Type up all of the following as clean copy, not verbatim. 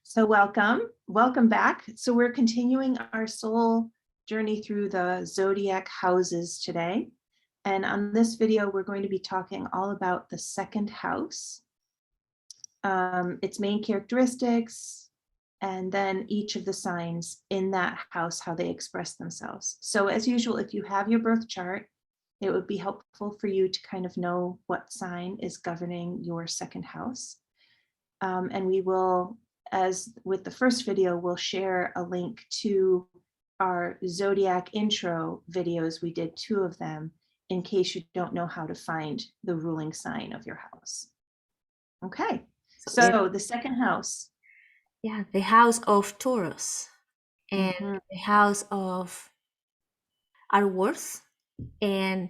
So welcome back. So we're continuing our soul journey through the zodiac houses today. And on this video, we're going to be talking all about the second house, its main characteristics, and then each of the signs in that house, how they express themselves. So as usual, if you have your birth chart, it would be helpful for you to kind of know what sign is governing your second house. And we will, as with the first video, we'll share a link to our zodiac intro videos. We did 2 of them in case you don't know how to find the ruling sign of your house. Okay, so the second house. Yeah, the house of Taurus and the house of our worth and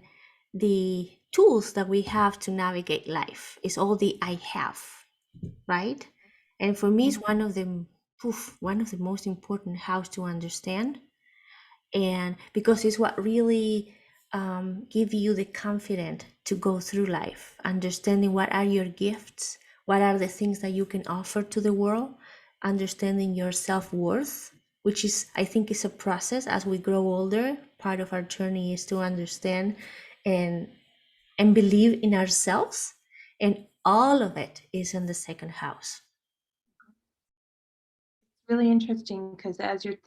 the tools that we have to navigate life is all the I have, right? And for me, it's one of the most important house to understand, and because it's what really give you the confidence to go through life, understanding what are your gifts, what are the things that you can offer to the world, understanding your self-worth, which is, I think, is a process as we grow older. Part of our journey is to understand and believe in ourselves, and all of it is in the second house. Really interesting, because as you're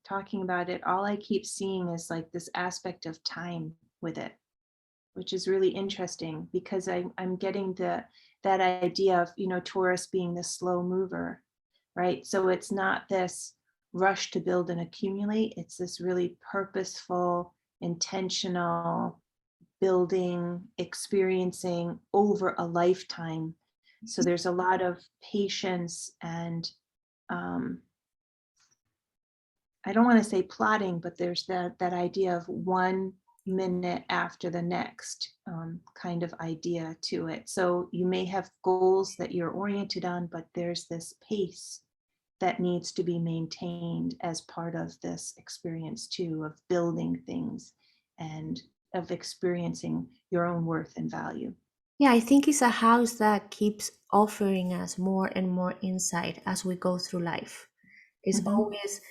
talking about it, all I keep seeing is like this aspect of time with it, which is really interesting, because I'm getting that idea of, Taurus being the slow mover, right? So it's not this rush to build and accumulate. It's this really purposeful, intentional building, experiencing over a lifetime. So there's a lot of patience and I don't want to say plotting, but there's that idea of 1 minute after the next kind of idea to it. So you may have goals that you're oriented on, but there's this pace that needs to be maintained as part of this experience too, of building things and of experiencing your own worth and value. Yeah, I think it's a house that keeps offering us more and more insight as we go through life. It's always,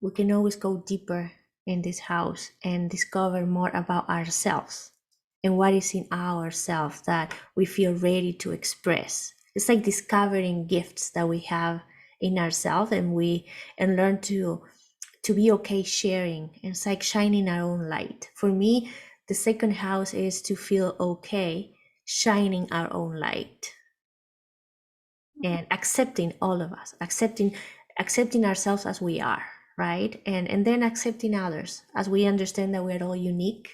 we can always go deeper in this house and discover more about ourselves and what is in ourselves that we feel ready to express. It's like discovering gifts that we have in ourselves, and learn to be okay sharing. It's like shining our own light. For me, the second house is to feel okay shining our own light and accepting all of us, accepting ourselves as we are, right? And then accepting others as we understand that we're all unique,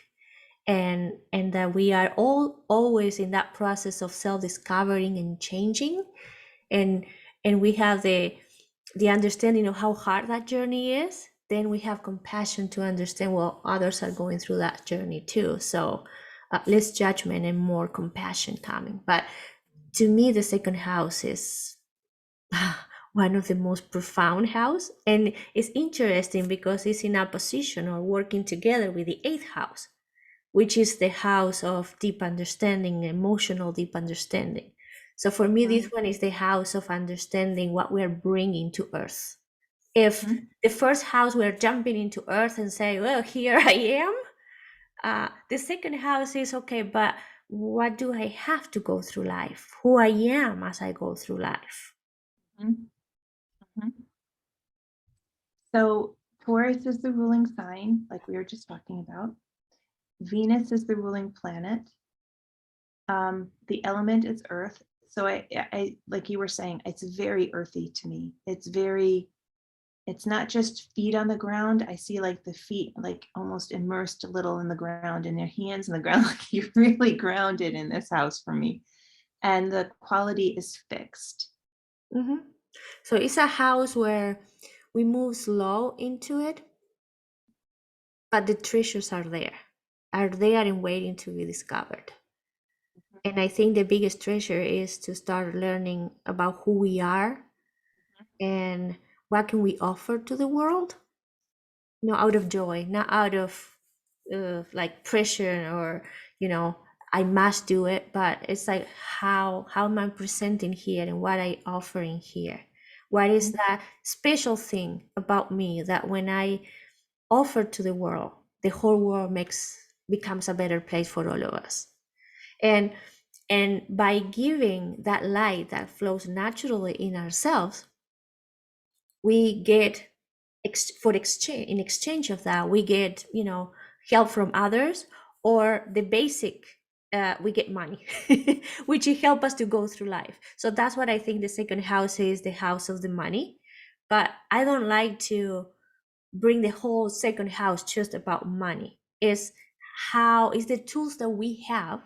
and that we are all always in that process of self-discovering and changing, and we have the understanding of how hard that journey is. Then we have compassion to understand, well, others are going through that journey too. So less judgment and more compassion coming. But to me, the second house is one of the most profound house, and it's interesting because it's in opposition or working together with the 8th house, which is the house of deep understanding, emotional deep understanding. So for me, this one is the house of understanding what we're bringing to earth. If the first house, we're jumping into earth and say, well, here I am. The second house is, okay, but what do I have to go through life? Who I am as I go through life. So Taurus is the ruling sign, like we were just talking about. Venus is the ruling planet. The element is earth. So I like you were saying, it's very earthy to me. It's not just feet on the ground. I see like the feet like almost immersed a little in the ground, and their hands in the ground. Like you're really grounded in this house for me. And the quality is fixed. So it's a house where we move slow into it, but the treasures are there and waiting to be discovered. And I think the biggest treasure is to start learning about who we are and what can we offer to the world, out of joy, not out of like pressure or I must do it, but it's like how am I presenting here and what I offering here, What is that special thing about me that when I offer to the world, the whole world becomes a better place for all of us. And by giving that light that flows naturally in ourselves, we get for exchange in exchange of that we get help from others, or the basic we get money which will help us to go through life. So that's what I think the second house is, the house of the money. But I don't like to bring the whole second house just about money. Is how is the tools that we have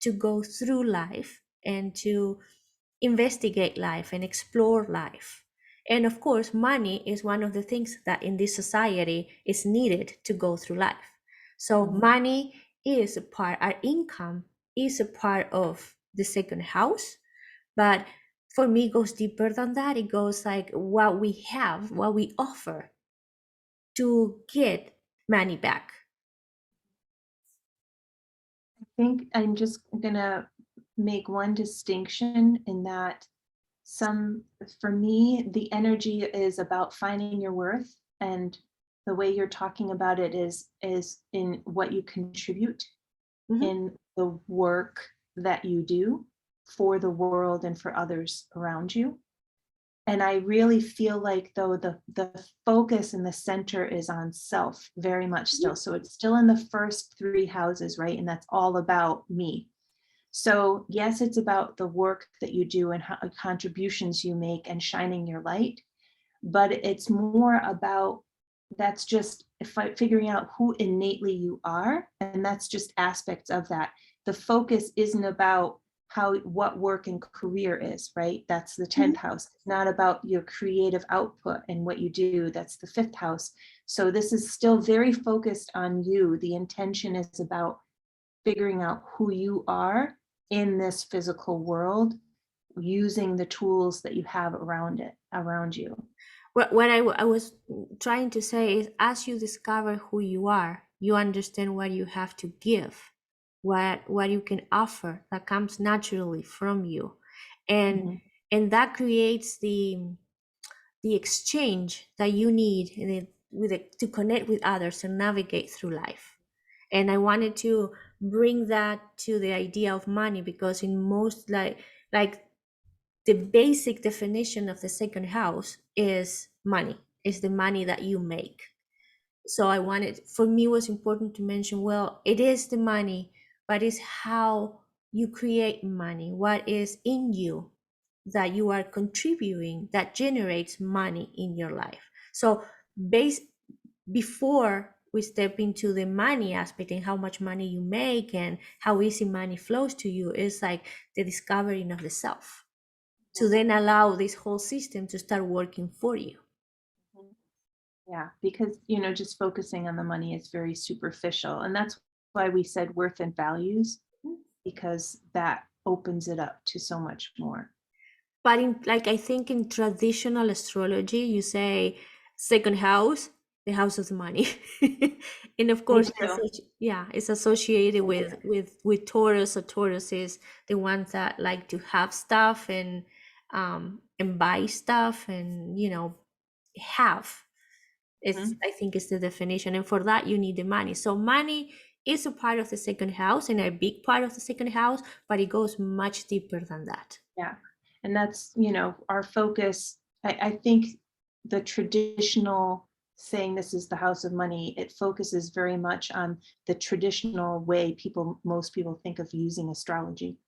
to go through life and to investigate life and explore life. And of course, money is one of the things that in this society is needed to go through life. So money is a part, our income is a part of the second house. But for me, it goes deeper than that. It goes like what we have, what we offer to get money back. I think I'm just gonna make one distinction in that for me, the energy is about finding your worth, and the way you're talking about it is in what you contribute Mhm. in the work that you do for the world and for others around you. And I really feel like though the focus in the center is on self very much still. So it's still in the first three houses, right? And that's all about me. So yes, it's about the work that you do and how contributions you make and shining your light, but it's more about that's just figuring out who innately you are, and that's just aspects of that. The focus isn't about what work and career is, right? That's the 10th house. It's not about your creative output and what you do. That's the 5th house. So this is still very focused on you. The intention is about figuring out who you are in this physical world using the tools that you have around you. What I was trying to say is, as you discover who you are, you understand what you have to give, what you can offer that comes naturally from you, and Mhm. that creates the exchange that you need to connect with others and navigate through life. And I wanted to bring that to the idea of money, because in most like the basic definition of the second house is money, is the money that you make. So I wanted, for me, it was important to mention, well, it is the money, but it's how you create money, what is in you that you are contributing that generates money in your life. So base before we step into the money aspect and how much money you make and how easy money flows to you, is like the discovering of the self, to then allow this whole system to start working for you. Yeah, because just focusing on the money is very superficial, and that's why we said worth and values, because that opens it up to so much more. But in, like, I think in traditional astrology, you say second house, the house of the money, and of Me course, too. yeah, it's associated with Taurus. So Taurus is the ones that like to have stuff and buy stuff and have. It's, Mhm. I think, is the definition, and for that you need the money. So money is a part of the second house and a big part of the second house, but it goes much deeper than that. Yeah, and that's our focus. I think the traditional saying this is the house of money, it focuses very much on the traditional way most people think of using astrology,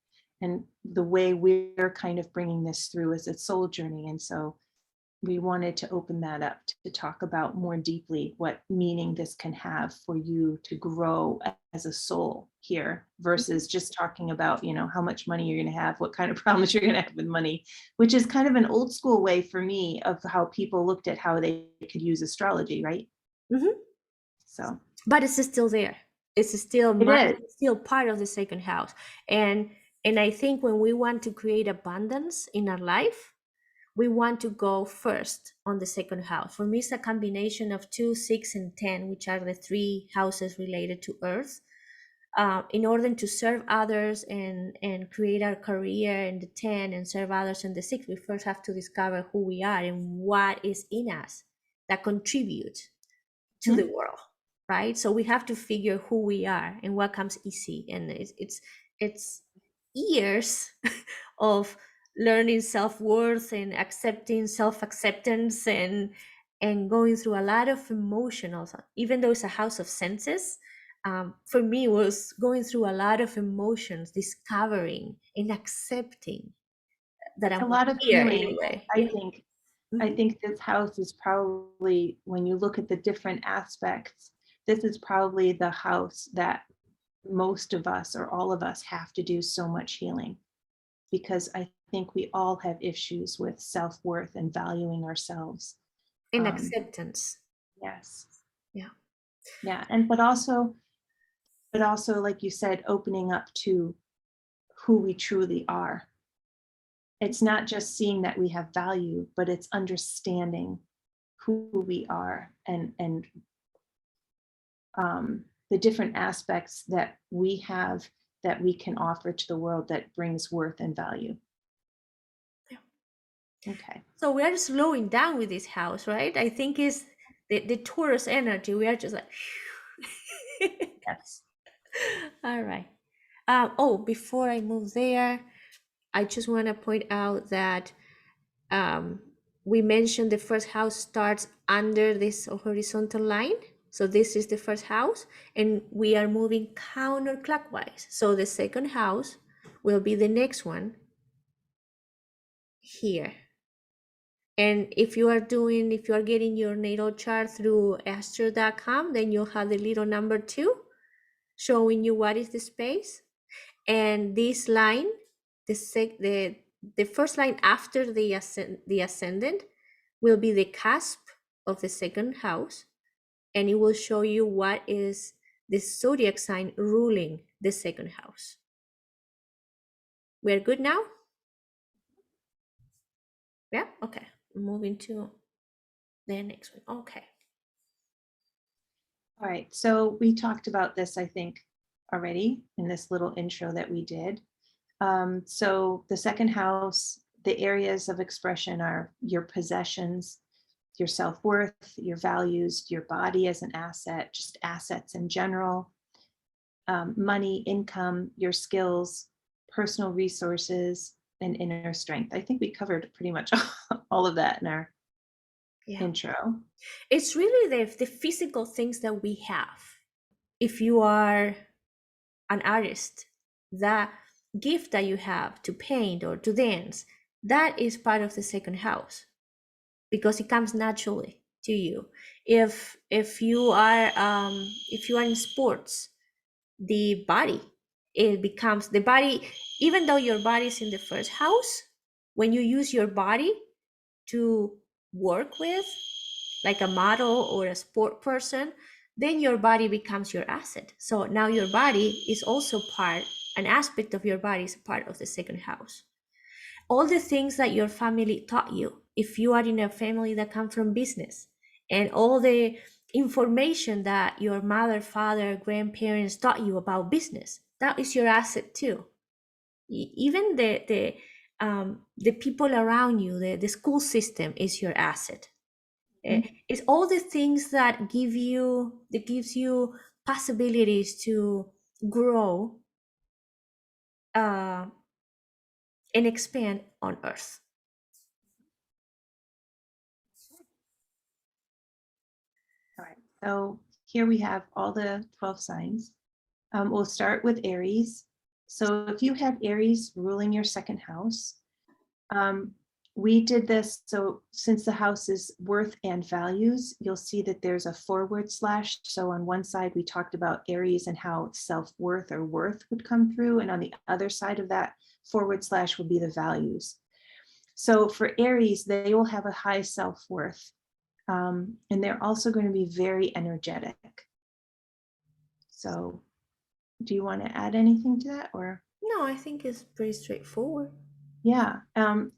and the way we're kind of bringing this through is a soul journey. And so we wanted to open that up to talk about more deeply what meaning this can have for you to grow as a soul here, versus just talking about how much money you're going to have, what kind of problems you're going to have with money, which is kind of an old school way for me of how people looked at how they could use astrology, right? Mhm. So But it's still there. It's still it money, is. it's still part of the second house. and and I think when we want to create abundance in our life, we want to go first on the second house. For me, it's a combination of 2, 6, and 10, which are the three houses related to earth. in order to serve others and create our career in the 10 and serve others in the 6, we first have to discover who we are and what is in us that contributes to the Mhm. world, right? So we have to figure who we are and what comes easy, and it's years of learning self-worth and accepting self-acceptance and going through a lot of emotions. Even though it's a house of senses, for me, it was going through a lot of emotions, discovering and accepting that A I'm lot of here healing, anyway. I Yeah. think. I Mhm. think this house is probably, when you look at the different aspects, this is probably the house that most of us or all of us have to do so much healing, because I think we all have issues with self-worth and valuing ourselves. And Um, acceptance. yes. Yeah. Yeah. And but also, like you said, opening up to who we truly are. It's not just seeing that we have value, but it's understanding who we are, and the different aspects that we have that we can offer to the world that brings worth and value. Yeah. Okay. So we are slowing down with this house, right? I think is the Taurus energy. We are just like, Yes. all right. Before I move there, I just want to point out that um, we mentioned the first house starts under this horizontal line. So this is the first house, and we are moving counterclockwise. So the second house will be the next one here. And if you are getting your natal chart through astro.com, then you'll have the little number 2 showing you what is the space. And this line, the first line after the ascendant will be the cusp of the second house, and it will show you what is the zodiac sign ruling the second house. We're good now? Yeah? Okay. Moving to the next one. Okay. All right. So we talked about this, I think, already in this little intro that we did. So the second house, the areas of expression are your possessions, your self-worth, your values, your body as an asset, just assets in general, money, income, your skills, personal resources, and inner strength. I think we covered pretty much all of that in our Yeah. intro. It's really the physical things that we have. If you are an artist, that gift that you have to paint or to dance, that is part of the second house because it comes naturally to you. If you are in sports, the body, it becomes the body. Even though your body is in the first house, when you use your body to work with, like a model or a sport person, then your body becomes your asset. So now your body is also an aspect of your body is part of the second house. All the things that your family taught you, if you are in a family that come from business, and all the information that your mother, father, grandparents taught you about business, that is your asset too. Even the people around you, the school system is your asset. Mhm. It's all the things that gives you possibilities to grow uh, and expand on earth. All right. So here we have all the 12 signs. We'll start with Aries. So if you have Aries ruling your second house, um, we did this. So since the house is worth and values, you'll see that there's a forward slash. So on one side, we talked about Aries and how self-worth or worth would come through. And on the other side of that forward slash will be the values. So for Aries, they will have a high self-worth. And they're also going to be very energetic. So do you want to add anything to that, or? No, I think it's pretty straightforward. Yeah,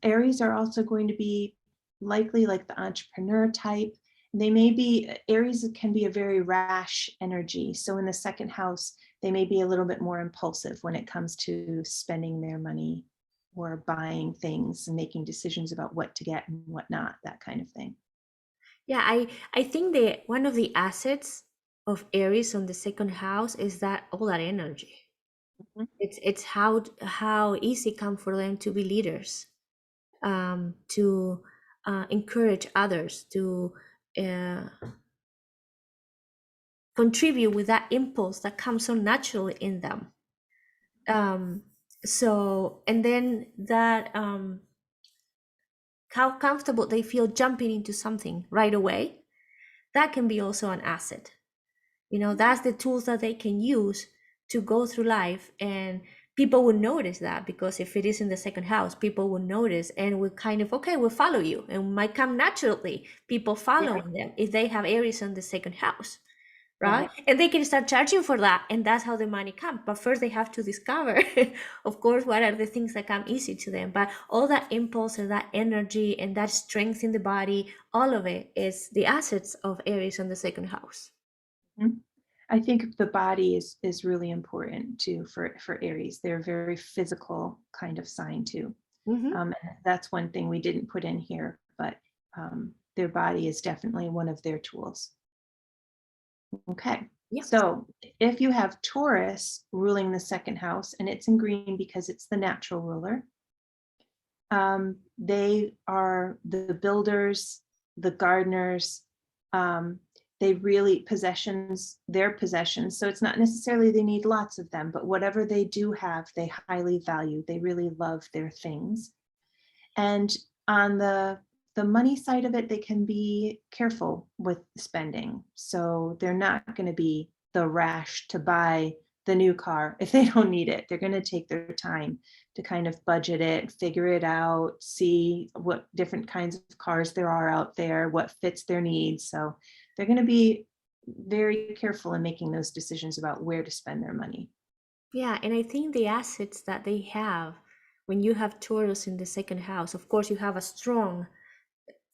Aries are also going to be likely like the entrepreneur type. They may be, Aries can be a very rash energy. So in the second house, they may be a little bit more impulsive when it comes to spending their money or buying things and making decisions about what to get and what not, that kind of thing. Yeah, I think that one of the assets of Aries on the second house is that all that energy. Mhm. It's how easy come for them to be leaders, to encourage others, to uh, contribute with that impulse that comes so naturally in them. Um, so, and then that how comfortable they feel jumping into something right away, that can be also an asset. You know, that's the tools that they can use to go through life, and people will notice that, because if it is in the second house, people will notice and will kind of, okay, we'll follow you, and might come naturally people Yeah, following them if they have Aries on the second house, right. right? And they can start charging for that, and that's how the money comes. But first they have to discover of course what are the things that come easy to them. But all that impulse and that energy and that strength in the body, all of it is the assets of Aries on the second house. Mhm. I think the body is really important too for Aries. They're a very physical kind of sign too. Hmm. And that's one thing we didn't put in here, but their body is definitely one of their tools. Okay, Yeah. so if you have Taurus ruling the second house, and it's in green because it's the natural ruler, they are the builders, the gardeners. Um, they really their possessions. So it's not necessarily they need lots of them, but whatever they do have, they highly value. They really love their things. And on the money side of it, they can be careful with spending. So they're not going to be the rash to buy the new car if they don't need it. They're going to take their time to kind of budget it, figure it out, see what different kinds of cars there are out there, what fits their needs. So they're going to be very careful in making those decisions about where to spend their money. Yeah, and I think the assets that they have when you have Taurus in the second house, of course, you have a strong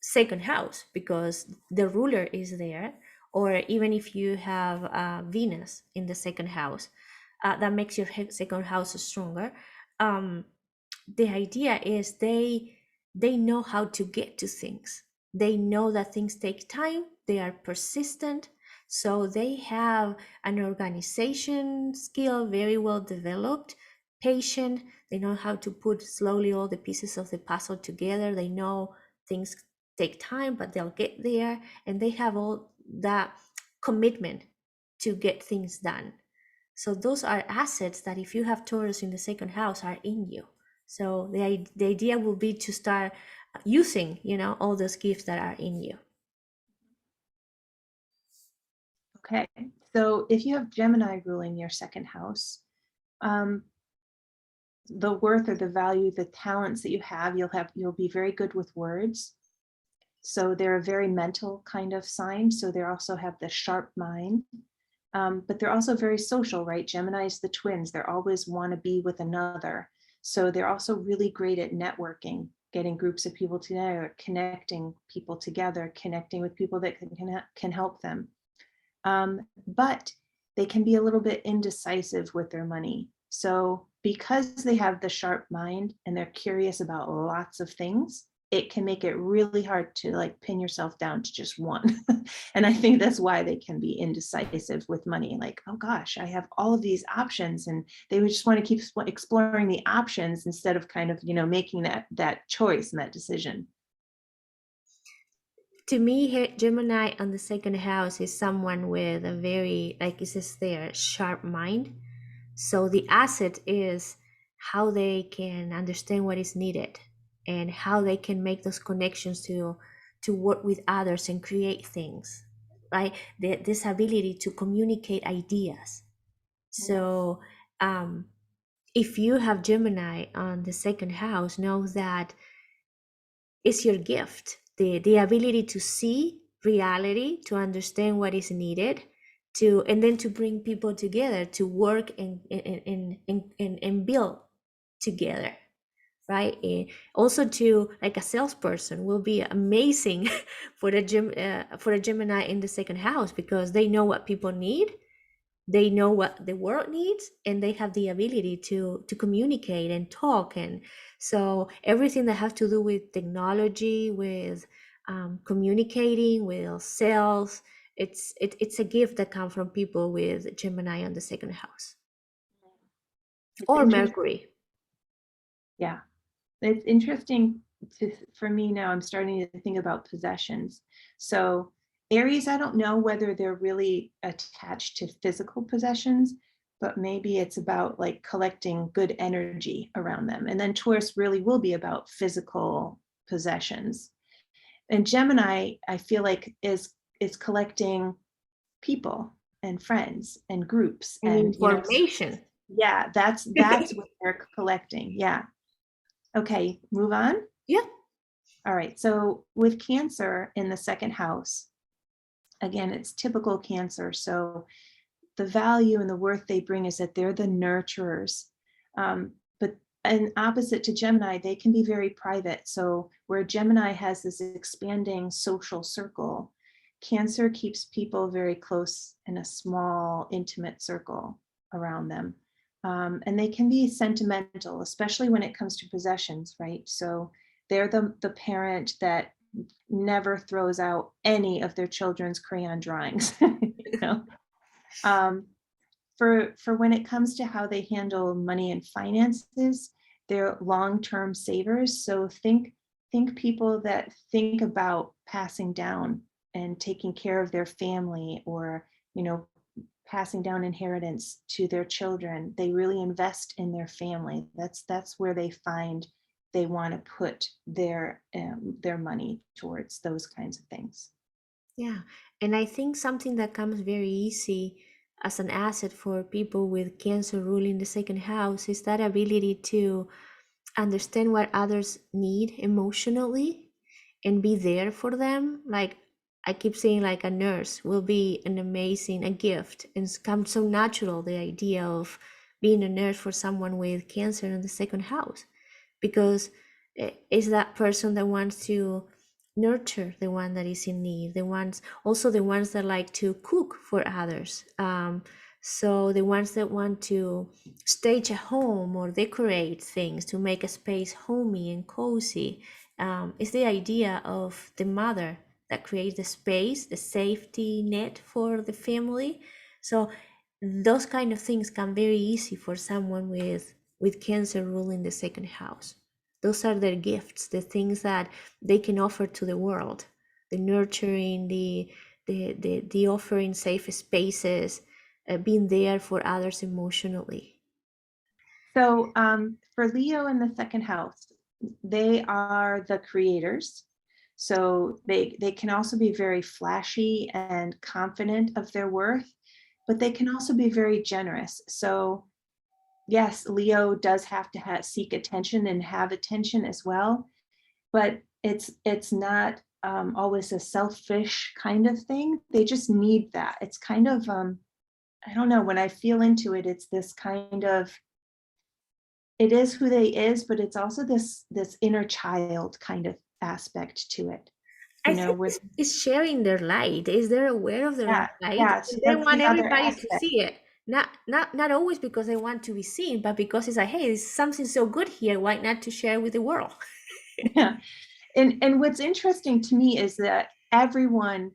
second house because the ruler is there, or even if you have Venus in the second house, that makes your second house stronger. Um, the idea is they know how to get to things. They know that things take time, they are persistent, so they have an organization skill very well developed, patient. They know how to put slowly all the pieces of the puzzle together. They know things take time, but they'll get there, and they have all that commitment to get things done. So those are assets that if you have Taurus in the second house are in you. So the idea will be to start using, you know, all those gifts that are in you. Okay, so if you have Gemini ruling your second house, um, the worth or the value, the talents that you'll be very good with words. So they're a very mental kind of sign. So they also have the sharp mind, but they're also very social, right? Gemini's the twins. They're always want to be with another. So they're also really great at networking, getting groups of people together, connecting people together, connecting with people that can help them. But they can be a little bit indecisive with their money. So because they have the sharp mind and they're curious about lots of things, it can make it really hard to like pin yourself down to just one. And I think that's why they can be indecisive with money. Like, oh gosh, I have all of these options, and they would just want to keep exploring the options instead of kind of, making that choice and that decision. To me, Gemini on the second house is someone with a very, like it says there, sharp mind. So the asset is how they can understand what is needed and how they can make those connections to work with others and create things, right? This ability to communicate ideas. So um, if you have Gemini on the second house, know that it's your gift, the ability to see reality, to understand what is needed, to and then to bring people together to work and build together, right? Also, to like a salesperson will be amazing for the Gemini in the second house because they know what people need they know what the world needs, and they have the ability to communicate and talk. And so everything that has to do with technology, with communicating, with sales, it's a gift that comes from people with Gemini on the second house It's or interesting. Mercury. Yeah. It's interesting for me now, I'm starting to think about possessions. So Aries, I don't know whether they're really attached to physical possessions, but maybe it's about like collecting good energy around them. And then Taurus really will be about physical possessions. And Gemini, I feel like is collecting people and friends and groups And and information. yeah, that's what they're collecting. Yeah. Okay, move on. Yeah. All right, so with Cancer in the second house, again, it's typical Cancer. So the value and the worth they bring is that they're the nurturers. But and opposite to Gemini, they can be very private. So where Gemini has this expanding social circle, Cancer keeps people very close in a small, intimate circle around them. And they can be sentimental, especially when it comes to possessions, right? So they're the parent that never throws out any of their children's crayon drawings. You know? For when it comes to how they handle money and finances, they're long-term savers. So think people that think about passing down and taking care of their family, or passing down inheritance to their children. They really invest in their family. That's where they find they want to put their money towards those kinds of things. Yeah, and I think something that comes very easy as an asset for people with Cancer ruling the second house is that ability to understand what others need emotionally and be there for them. Like I keep saying, like a nurse will be an amazing a gift, and it's come so natural, the idea of being a nurse for someone with Cancer in the second house, because it's that person that wants to nurture the one that is in need, the ones also the ones that like to cook for others, so the ones that want to stage a home or decorate things to make a space homey and cozy. It's the idea of the mother that creates the space, the safety net for the family. So those kind of things come very easy for someone with Cancer ruling the second house. Those are their gifts, the things that they can offer to the world, the nurturing, the offering safe spaces, being there for others emotionally. So for Leo in the second house, they are the creators. So they can also be very flashy and confident of their worth, but they can also be very generous. So yes, Leo does have to seek attention and have attention as well, but it's not always a selfish kind of thing. They just need that. It's kind of I don't know, when I feel into it, it's this kind of, it is who they is, but it's also this inner child kind of aspect to it, I think where it's sharing their light. Is they're aware of their own yeah, light, yeah, so and they that's want the other everybody to aspect. see it. Not always because they want to be seen, but because it's like, hey, there's something so good here. Why not to share with the world? Yeah. And what's interesting to me is that everyone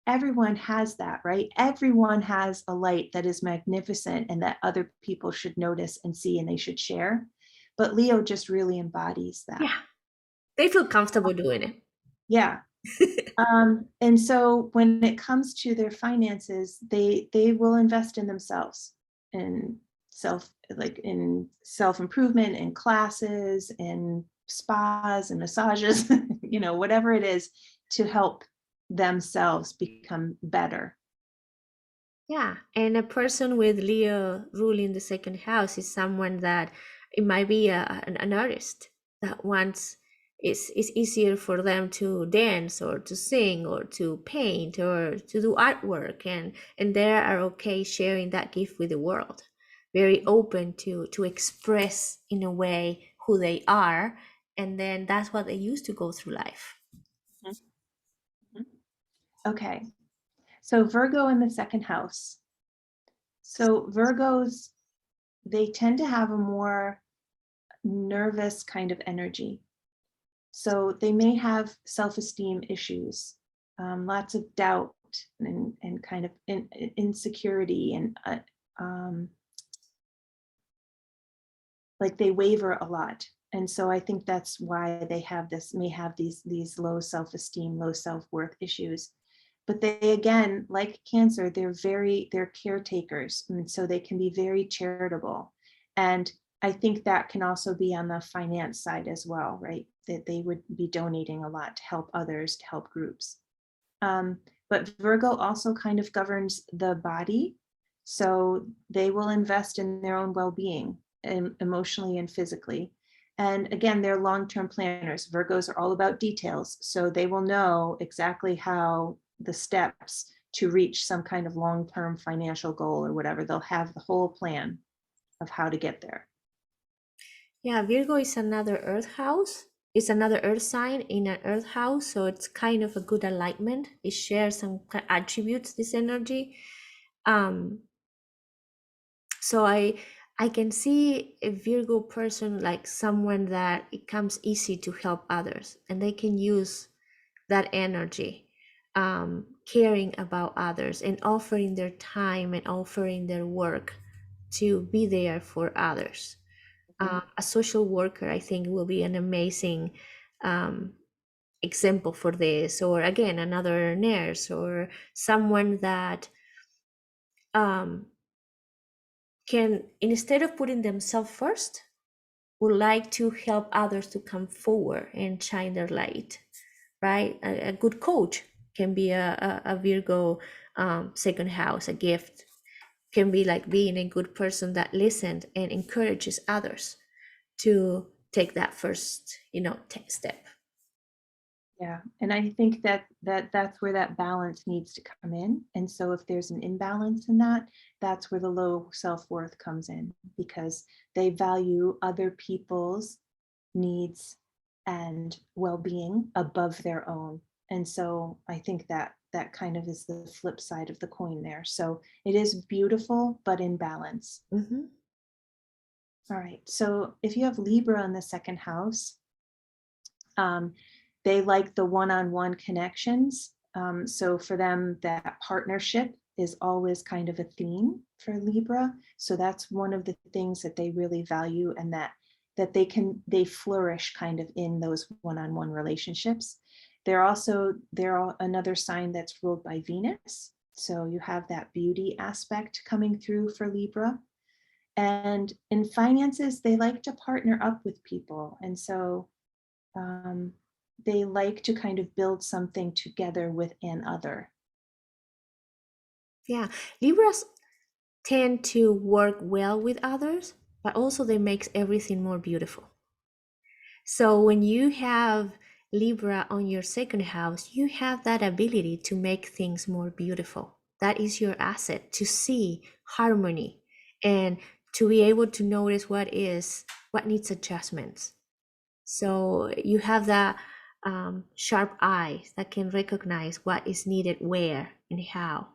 has that, right? Everyone has a light that is magnificent and that other people should notice and see and they should share. But Leo just really embodies that. Yeah, they feel comfortable doing Yeah. it. And so when it comes to their finances, they will invest in themselves and in self-improvement, in classes, in spas and massages, whatever it is to help themselves become better. Yeah, and a person with Leo ruling the second house is someone that it might be an artist that wants it's easier for them to dance or to sing or to paint or to do artwork, and they are okay sharing that gift with the world, very open to express in a way who they are, and then that's what they use to go through life. Okay, so Virgo in the second house. So Virgos, they tend to have a more nervous kind of energy. So they may have self-esteem issues, lots of doubt and kind of insecurity and like they waver a lot. And so I think that's why they have this, may have these low self-esteem, low self-worth issues. But they, again, like Cancer, they're caretakers. And so they can be very charitable. And I think that can also be on the finance side as well, right? That they would be donating a lot to help others, to help groups. But Virgo also kind of governs the body. So they will invest in their own well-being, emotionally and physically. And again, they're long-term planners. Virgos are all about details. So they will know exactly how the steps to reach some kind of long-term financial goal or whatever. They'll have the whole plan of how to get there. Yeah, Virgo is another earth house. It's another earth sign in an earth house, so it's kind of a good alignment. It shares some attributes, this energy. Um, so I can see a Virgo person like someone that it comes easy to help others, and they can use that energy, caring about others and offering their time and offering their work to be there for others. A social worker, I think, will be an amazing example for this, or again, another nurse or someone that um, can, instead of putting themselves first, would like to help others to come forward and shine their light, right? A good coach can be a Virgo second house. A gift can be like being a good person that listens and encourages others to take that first, step. Yeah, and I think that's where that balance needs to come in. And so if there's an imbalance in that, that's where the low self-worth comes in, because they value other people's needs and well-being above their own. And so I think that kind of is the flip side of the coin there. So it is beautiful, but in balance. Mm-hmm. All right, so if you have Libra in the second house, um, they like the one-on-one connections. So for them, that partnership is always kind of a theme for Libra. So that's one of the things that they really value, and that they flourish kind of in those one-on-one relationships. They're another sign that's ruled by Venus. So you have that beauty aspect coming through for Libra. And in finances, they like to partner up with people. And so um, they like to kind of build something together with an other. Yeah, Libras tend to work well with others, but also they makes everything more beautiful. So when you have Libra on your second house, you have that ability to make things more beautiful. That is your asset, to see harmony and to be able to notice what needs adjustments. So you have that sharp eyes that can recognize what is needed where and how.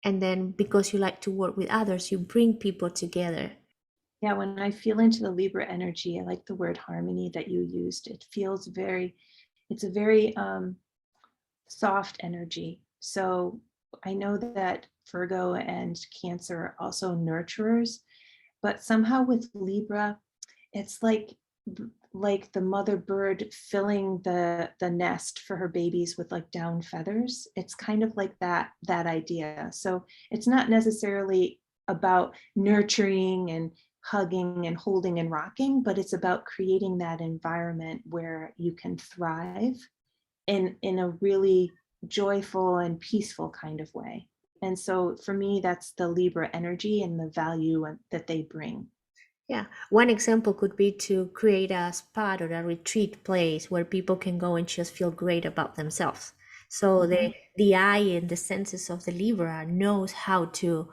And then because you like to work with others, you bring people together. Yeah, when I feel into the Libra energy, I like the word harmony that you used. It's a very soft energy. So I know that Virgo and Cancer are also nurturers, but somehow with Libra, it's like the mother bird filling the nest for her babies with like down feathers. It's kind of like that idea. So it's not necessarily about nurturing and hugging and holding and rocking, but it's about creating that environment where you can thrive in a really joyful and peaceful kind of way. And so for me, that's the Libra energy and the value that they bring. Yeah, one example could be to create a spot or a retreat place where people can go and just feel great about themselves. So Mhm. the eye and the senses of the Libra knows how to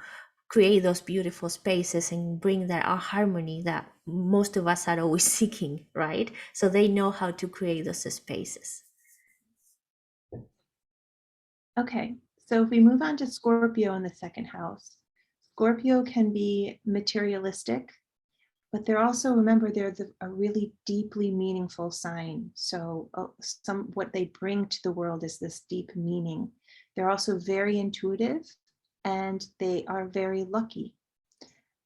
create those beautiful spaces and bring that harmony that most of us are always seeking, right? So they know how to create those spaces. Okay, so if we move on to Scorpio in the second house, Scorpio can be materialistic, but they're also, remember, they're a really deeply meaningful sign. So what they bring to the world is this deep meaning. They're also very intuitive, and they are very lucky.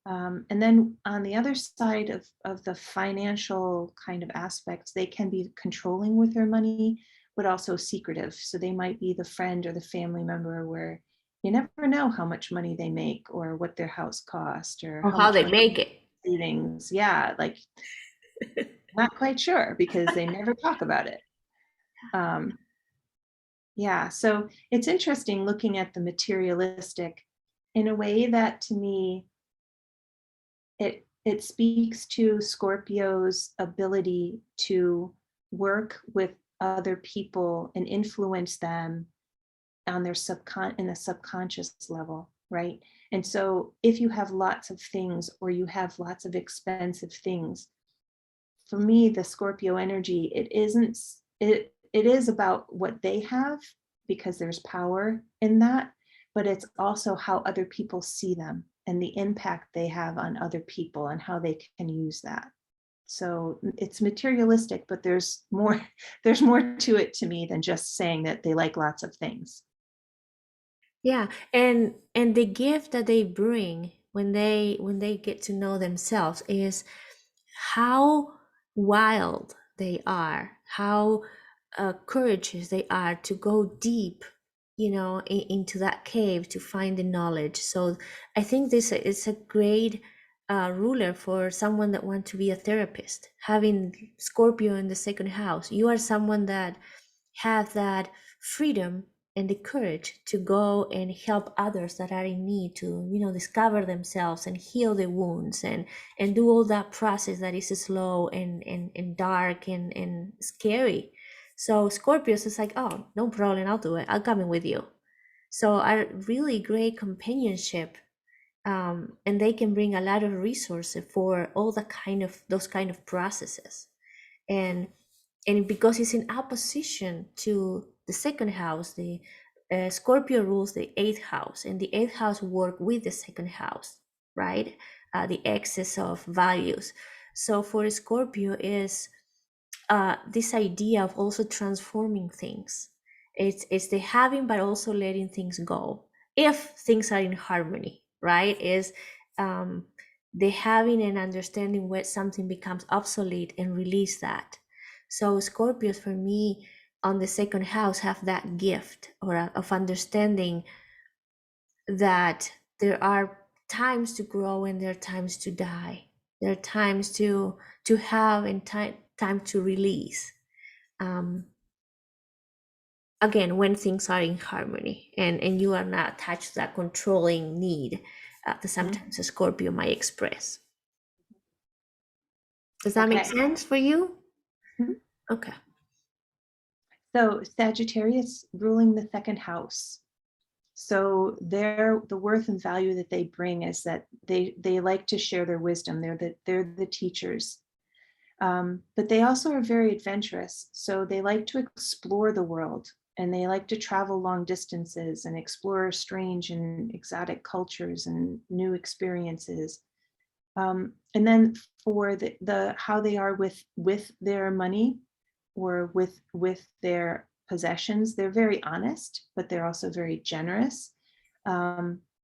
And then on the other side of the financial kind of aspects, they can be controlling with their money, but also secretive. So they might be the friend or the family member where you never know how much money they make, or what their house cost, or Or how how much they money make it. savings. Yeah, like not quite sure because they never talk about it. Yeah, so it's interesting looking at the materialistic in a way that, to me, it speaks to Scorpio's ability to work with other people and influence them on their in a subconscious level, right? And so if you have lots of things, or you have lots of expensive things, for me, the Scorpio energy, it is about what they have, because there's power in that, but it's also how other people see them and the impact they have on other people and how they can use that. So it's materialistic, but there's more there's more to it, to me, than just saying that they like lots of things. Yeah, and the gift that they bring when they get to know themselves is how wild they are, how courageous they are to go deep, into that cave to find the knowledge. So I think this is a great ruler for someone that wants to be a therapist. Having Scorpio in the second house, you are someone that have that freedom and the courage to go and help others that are in need to discover themselves and heal the wounds and do all that process that is slow and dark and scary. So Scorpios is like, oh, no problem, I'll do it, I'll come in with you. So a really great companionship, and they can bring a lot of resources for all the those kind of processes. And and because it's in opposition to the second house, the Scorpio rules the eighth house, and the eighth house work with the second house, right? The excess of values. So for Scorpio is this idea of also transforming things. It's the having, but also letting things go if things are in harmony, right? Is um, the having and understanding where something becomes obsolete and release that. So Scorpios, for me, on the second house, have that gift of understanding that there are times to grow and there are times to die. There are times to have and time to release. Um, Again, when things are in harmony and you are not attached to that controlling need that sometimes a Scorpio might express. Does that make Okay. sense for you? Mhm. Okay. So Sagittarius ruling the second house. So the worth and value that they bring is that they like to share their wisdom. They're the teachers. But they also are very adventurous. So they like to explore the world, and they like to travel long distances and explore strange and exotic cultures and new experiences. And then for the how they are with their money, or with their possessions, they're very honest, but they're also very generous.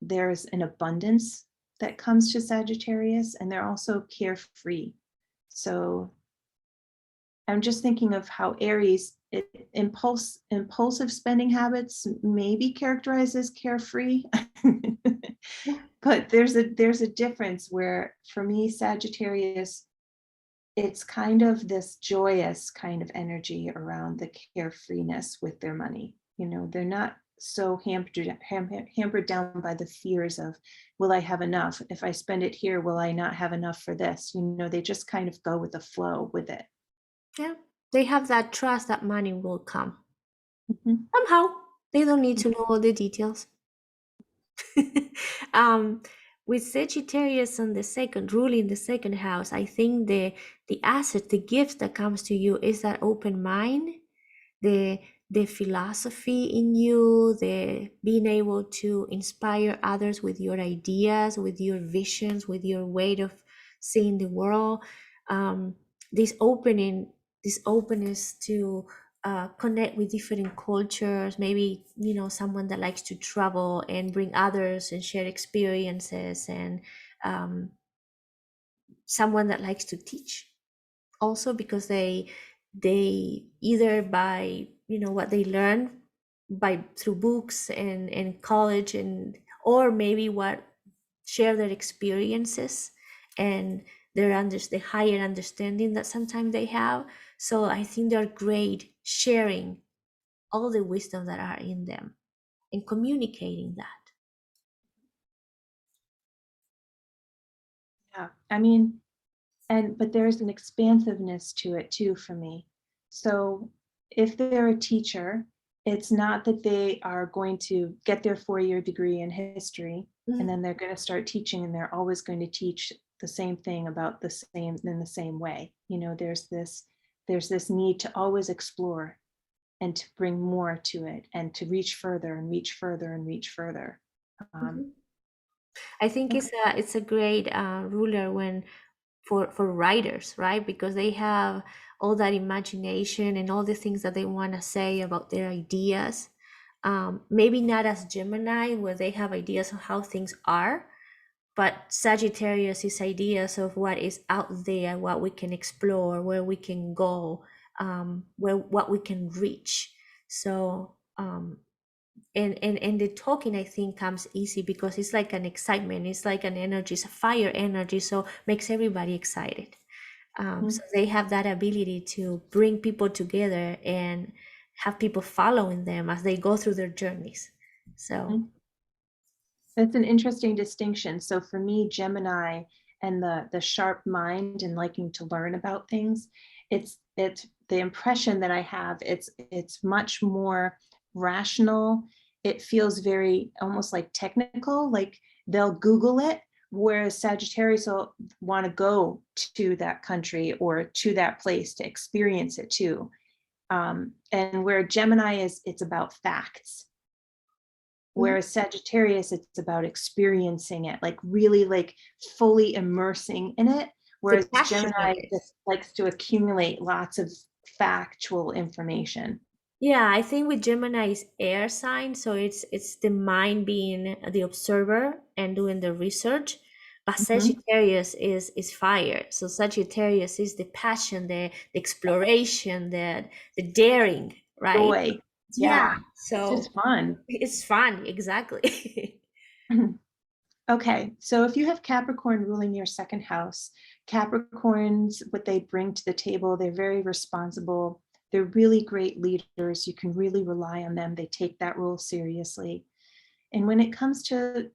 There's an abundance that comes to Sagittarius, and they're also carefree. So I'm just thinking of how Aries, impulsive spending habits may be characterized as carefree. Yeah. But there's a difference where, for me, Sagittarius, it's kind of this joyous kind of energy around the carefreeness with their money. They're not so hampered down by the fears of, will I have enough? If I spend it here, will I not have enough for this? They just kind of go with the flow with it. Yeah. They have that trust that money will come. Mhm. Somehow. They don't need to know all the details. um, with Sagittarius on the second, ruling the second house, I think the asset, the gift that comes to you is that open mind, the the philosophy in you, the being able to inspire others with your ideas, with your visions, with your way of seeing the world. Um, this opening, this openness to connect with different cultures, maybe, you know, someone that likes to travel and bring others and share experiences, and um, someone that likes to teach also, because they either by, you know, what they learn by through books and college, and or maybe what share their experiences and the higher understanding that sometimes they have. So I think they're great sharing all the wisdom that are in them and communicating that. Yeah, I mean, but there's an expansiveness to it too for me. So if they're a teacher, it's not that they are going to get their 4-year degree in history and Mhm. then they're going to start teaching and they're always going to teach the same thing about the same in the same way. You know, there's this need to always explore and to bring more to it and to reach further and reach further and reach further. Um, Mhm. I think okay. it's a great ruler when for writers, right? Because they have all that imagination and all the things that they want to say about their ideas. Maybe not as Gemini, where they have ideas of how things are, but Sagittarius is ideas of what is out there, what we can explore, where we can go, where what we can reach. So and the talking, I think, comes easy because it's like an excitement, it's like an energy, it's a fire energy, so makes everybody excited. So Mhm, they have that ability to bring people together and have people following them as they go through their journeys. So mhm. That's an interesting distinction. So for me, Gemini and the sharp mind and liking to learn about things, it's the impression that I have, it's much more rational. It feels very almost like technical, like they'll Google it, whereas Sagittarius will want to go to that country or to that place to experience it too. And where Gemini is, it's about facts, mhm. whereas Sagittarius, it's about experiencing it, like really like fully immersing in it, The whereas passion of Gemini it. just likes to accumulate lots of factual information. Yeah, I think with Gemini is air sign, so it's the mind being the observer and doing the research. But Mhm. Sagittarius is fire. So Sagittarius is the passion, the exploration, the daring, right? Joy. Yeah. Yeah, it's So just fun. it's fun, exactly. Okay, so if you have Capricorn ruling your second house, Capricorns, what they bring to the table, they're very responsible. They're really great leaders. You can really rely on them. They take that role seriously. And when it comes to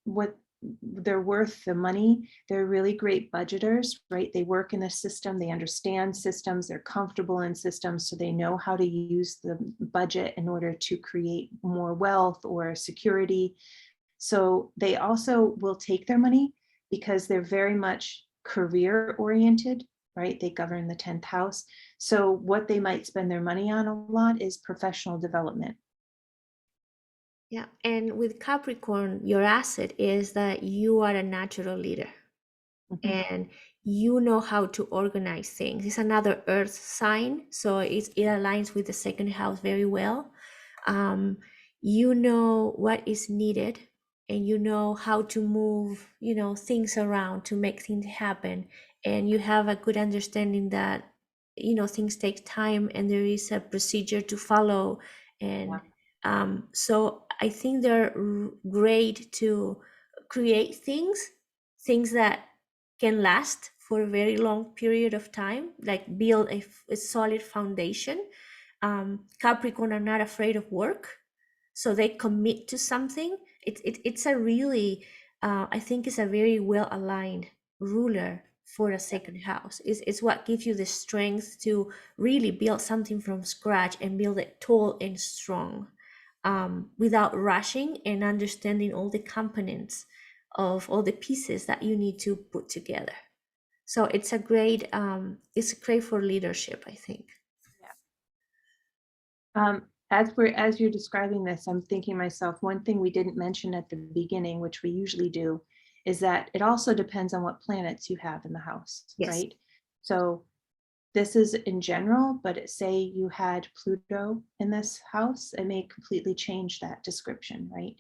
what they're worth, the money, they're really great budgeters, right? They work in a system, they understand systems, they're comfortable in systems, so they know how to use the budget in order to create more wealth or security. So they also will take their money because they're very much career oriented, right? They govern the 10th house. So what they might spend their money on a lot is professional development. Yeah. And with Capricorn, your asset is that you are a natural leader Mhm. and you know how to organize things. It's another earth sign, so it aligns with the second house very well. um, you know what is needed, and you know how to move, you know, things around to make things happen, and you have a good understanding that, you know, things take time and there is a procedure to follow. And Yeah. so I think they're great to create things that can last for a very long period of time, like build a solid foundation. Capricorn are not afraid of work, so they commit to something. It's a really, I think, it's a very well aligned ruler for a second house. It's what gives you the strength to really build something from scratch and build it tall and strong, without rushing and understanding all the components of all the pieces that you need to put together. So it's great for leadership, I think. Yeah. As you're describing this, I'm thinking myself, one thing we didn't mention at the beginning, which we usually do, is that it also depends on what planets you have in the house, Yes. right? So this is in general, but say you had Pluto in this house, it may completely change that description, right?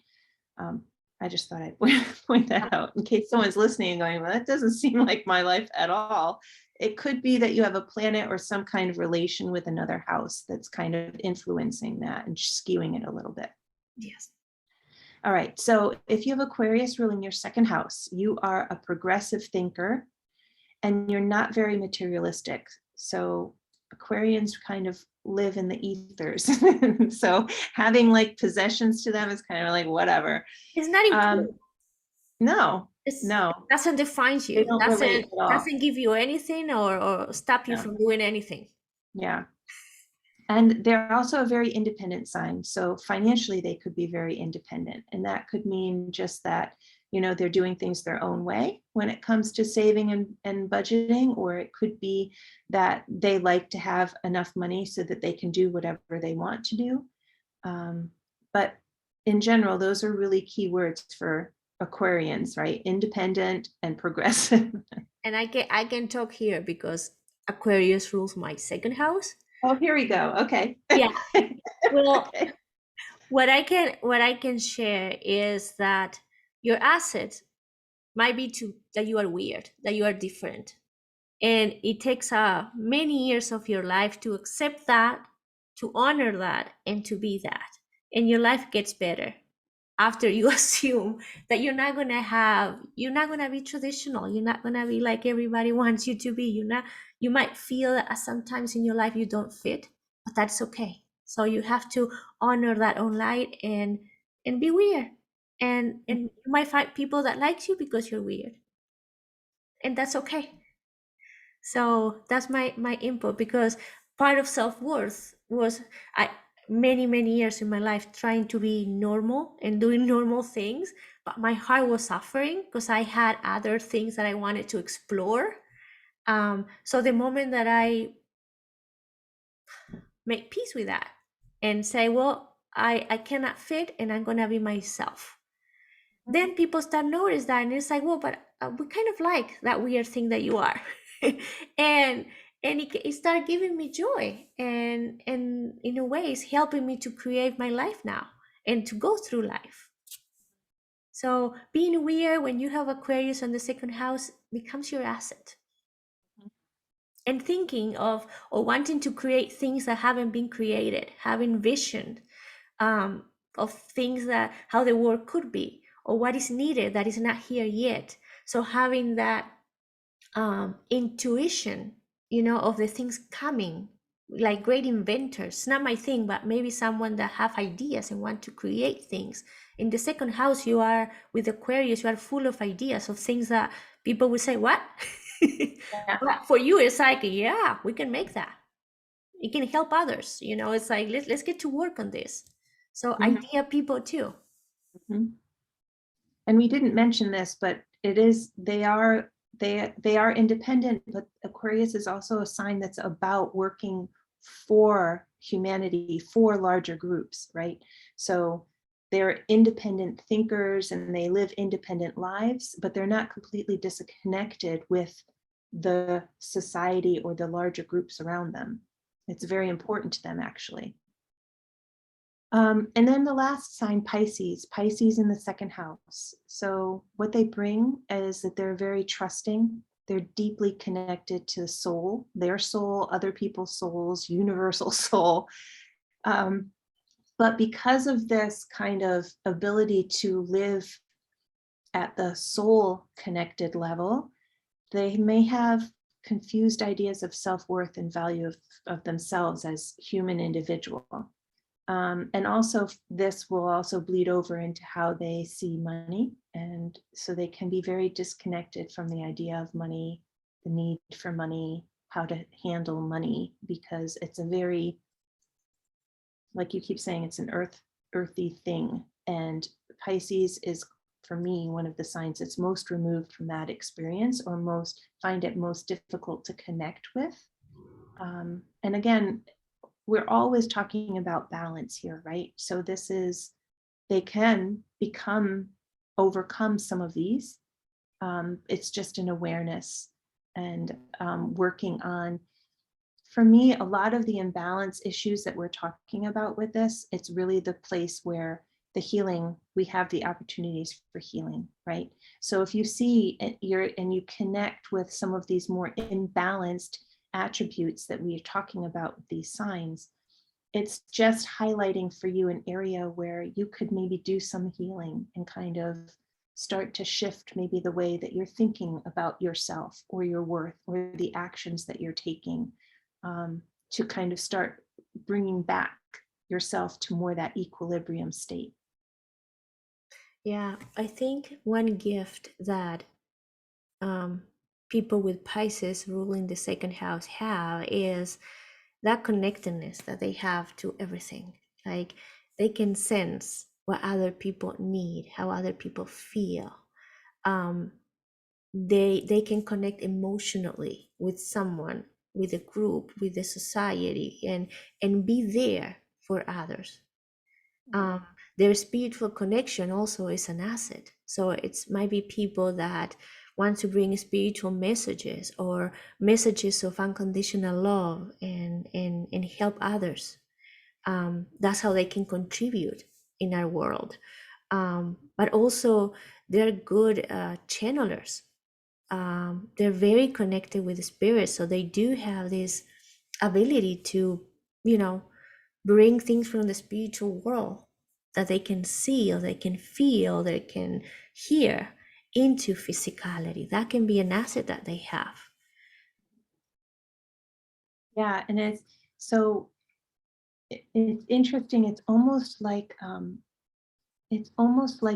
I just thought I'd point that out in case someone's listening and going, well, that doesn't seem like my life at all. It could be that you have a planet or some kind of relation with another house that's kind of influencing that and skewing it a little bit. Yes. All right, so if you have Aquarius ruling your second house, you are a progressive thinker and you're not very materialistic. So Aquarians kind of live in the ethers. So having like possessions to them is kind of like whatever. It's not important. No, It's, no, it doesn't define they you. don't relate at all. Doesn't give you anything or stop you Yeah. from doing anything. Yeah. And they're also a very independent sign. So financially, they could be very independent. And that could mean just that, you know, they're doing things their own way when it comes to saving and budgeting, or it could be that they like to have enough money so that they can do whatever they want to do. But in general, those are really key words for Aquarians, right? Independent and progressive. And I can talk here because Aquarius rules my second house. Oh, here we go. Okay. Yeah. Well, Okay. what I can share is that your asset might be that you are weird, that you are different. And it takes many years of your life to accept that, to honor that, and to be that. And your life gets better after you assume that you're not gonna be traditional. You're not gonna be like everybody wants you to be. You might feel that sometimes in your life you don't fit, but that's okay. So you have to honor that own light and be weird. And you might find people that likes you because you're weird. And that's okay. So that's my input, because part of self-worth was I many years in my life trying to be normal and doing normal things, but my heart was suffering because I had other things that I wanted to explore. So the moment that I make peace with that and say, well, I cannot fit and I'm gonna be myself, then people start notice that, and it's like, well, but we kind of like that weird thing that you are. and it started giving me joy, and in a way it's helping me to create my life now and to go through life. So being weird when you have Aquarius on the second house becomes your asset. And thinking of or wanting to create things that haven't been created, having vision um, of things that how the world could be or what is needed that is not here yet. So having that intuition, of the things coming, like great inventors. Not my thing, but maybe someone that have ideas and want to create things. In the second house, you are with Aquarius, you are full of ideas of things that people will say, what? Yeah. But for you, it's like, yeah, we can make that. It can help others. It's like, let's get to work on this. So Mhm. idea people too. Mhm. And we didn't mention this, but it is they are independent, but Aquarius is also a sign that's about working for humanity, for larger groups, right? So they're independent thinkers and they live independent lives, but they're not completely disconnected with the society or the larger groups around them. It's very important to them, actually. And then the last sign, Pisces, Pisces in the second house. So what they bring is that they're very trusting. They're deeply connected to soul, their soul, other people's souls, universal soul. But because of this kind of ability to live at the soul connected level, they may have confused ideas of self-worth and value of themselves as human individual. And also this will also bleed over into how they see money. And so they can be very disconnected from the idea of money, the need for money, how to handle money, because it's a very, like you keep saying, it's an earthy thing. And Pisces is, for me, one of the signs that's most removed from that experience or find it most difficult to connect with. And again, we're always talking about balance here, right? So this is, they can overcome some of these. It's just an awareness and working on, for me, a lot of the imbalance issues that we're talking about with this, it's really the place where the healing, we have the opportunities for healing, right? So if you see and you connect with some of these more imbalanced attributes that we are talking about with these signs, it's just highlighting for you an area where you could maybe do some healing and kind of start to shift maybe the way that you're thinking about yourself or your worth or the actions that you're taking, to kind of start bringing back yourself to more that equilibrium state. Yeah, I think one gift that people with Pisces ruling the second house have is that connectedness that they have to everything. Like they can sense what other people need, how other people feel. Um, they can connect emotionally with someone, with a group, with the society, and be there for others. um, their spiritual connection also is an asset. So it's might be people that want to bring spiritual messages or messages of unconditional love and help others. That's how they can contribute in our world. But also they're good channelers. They're very connected with the spirit, so they do have this ability to, you know, bring things from the spiritual world that they can see or they can feel, they can hear into physicality. That can be an asset that they have. Yeah, and it's so it's interesting. It's almost like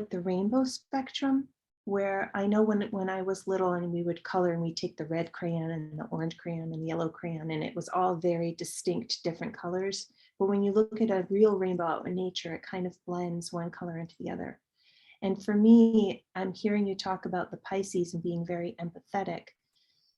the rainbow spectrum, where I know when I was little and we would color and we take the red crayon and the orange crayon and the yellow crayon, and it was all very distinct different colors. But when you look at a real rainbow out in nature, it kind of blends one color into the other. And for me, I'm hearing you talk about the Pisces and being very empathetic,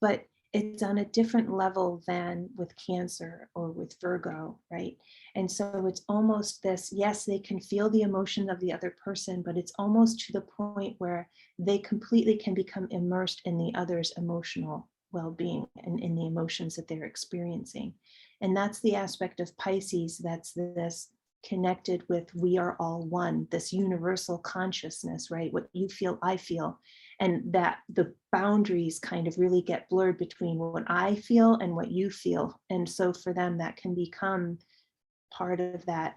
but it's on a different level than with Cancer or with Virgo, right? And so it's almost this, yes, they can feel the emotion of the other person, but it's almost to the point where they completely can become immersed in the other's emotional well-being and in the emotions that they're experiencing. And that's the aspect of Pisces, that's this connected with we are all one, this universal consciousness, right? What you feel, I feel. And that the boundaries kind of really get blurred between what I feel and what you feel. And so for them, that can become part of that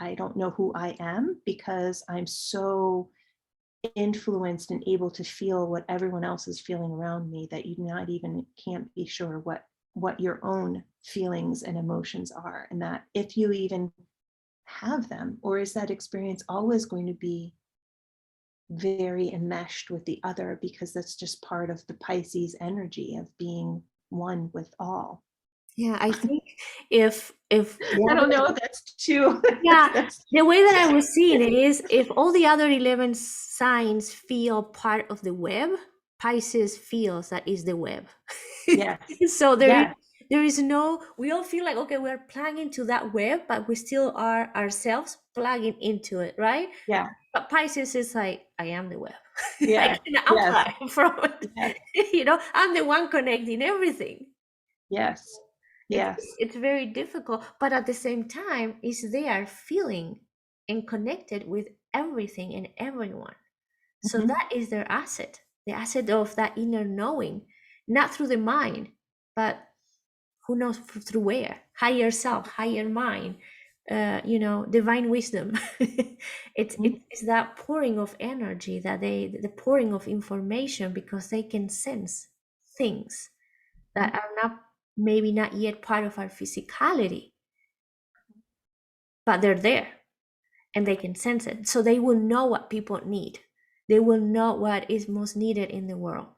I don't know who I am because I'm so influenced and able to feel what everyone else is feeling around me that you not even can't be sure what your own feelings and emotions are, and that if you even have them, or is that experience always going to be very enmeshed with the other, because that's just part of the Pisces energy of being one with all. Yeah, I think if the I don't other, know if that's too. yeah, That's the way that I was seeing it is if all the other 11 signs feel part of the web, Pisces feels that is the web. yes, So yes, there is no, we all feel like, okay, we're plugging into that web, but we still are ourselves plugging into it, right? yeah, But Pisces is like, I am the web. I yes, can yes, unplug from yes, it. I'm the one connecting everything. yes, It's yes. it's very difficult, but at the same time, is they are feeling and connected with everything and everyone. So Mhm, that is their asset, the asset of that inner knowing, not through the mind, but who knows through where? Higher self, higher mind, divine wisdom. mhm, It's that pouring of energy, that the pouring of information, because they can sense things mhm, that are not, maybe not yet part of our physicality, but they're there and they can sense it. So they will know what people need. They will know what is most needed in the world.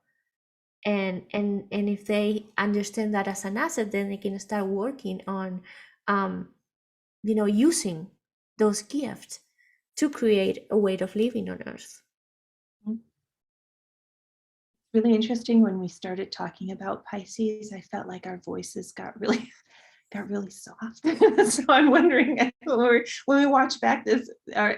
And if they understand that as an asset, then they can start working on using those gifts to create a way of living on earth. mhm. Really interesting when we started talking about Pisces, I felt like our voices got really they're really soft. So I'm wondering when we watch back this,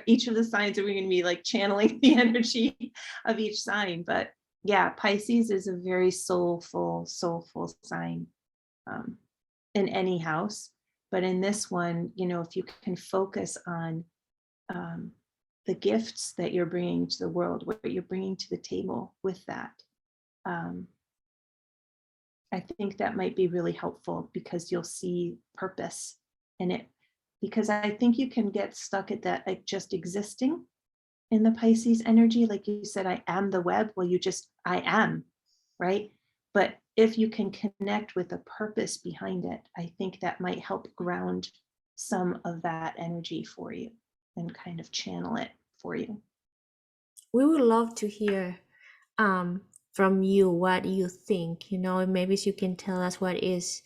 each of the signs, are we going to be like channeling the energy of each sign? But yeah, Pisces is a very soulful sign in any house. But in this one, you know, if you can focus on the gifts that you're bringing to the world, what you're bringing to the table with that, I think that might be really helpful because you'll see purpose in it. Because I think you can get stuck at that, like just existing in the Pisces energy. Like you said, I am the web. Well, I am, right? But if you can connect with a purpose behind it, I think that might help ground some of that energy for you and kind of channel it for you. We would love to hear from you what you think, you know, and maybe you can tell us what is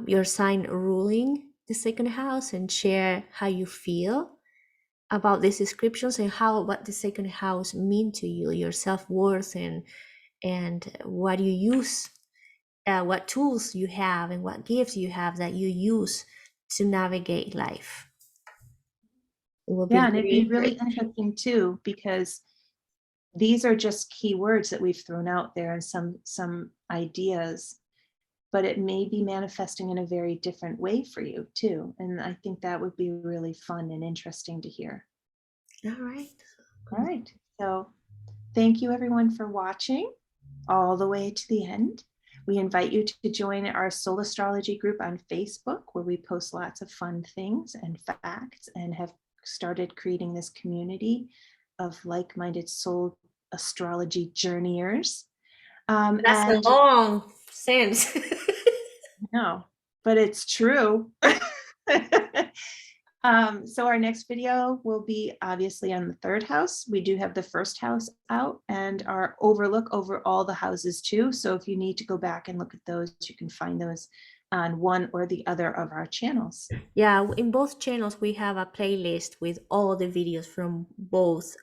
your sign ruling the second house, and share how you feel about these descriptions and what the second house mean to you, your self-worth, and what you use, what tools you have and what gifts you have that you use to navigate life. It will be Yeah, and it'd be very really great. interesting too, because these are just key words that we've thrown out there and some ideas, but it may be manifesting in a very different way for you too. And I think that would be really fun and interesting to hear. All right. All right. So thank you everyone for watching all the way to the end. We invite you to join our soul astrology group on Facebook, where we post lots of fun things and facts, and have started creating this community of like-minded soul astrology journeyers. That's a And long sense. no, but it's true. So our next video will be obviously on the third house. We do have the first house out and our overlook over all the houses too. So if you need to go back and look at those, you can find those on one or the other of our channels. Yeah, in both channels we have a playlist with all the videos from both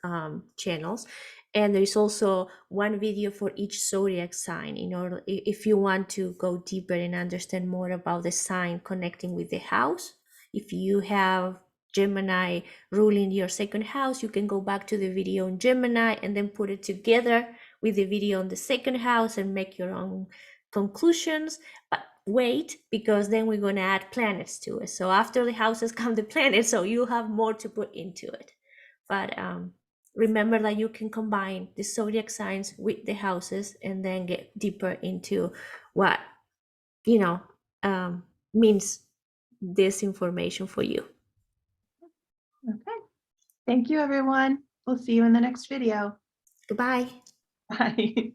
channels, and there's also one video for each zodiac sign, in order if you want to go deeper and understand more about the sign connecting with the house. If you have Gemini ruling your second house, you can go back to the video on Gemini and then put it together with the video on the second house and make your own conclusions. But wait, because then we're going to add planets to it. So after the houses come the planets, so you have more to put into it. But remember that you can combine the zodiac signs with the houses and then get deeper into what, you know, means this information for you. Okay. Thank you, everyone. We'll see you in the next video. Goodbye. Bye.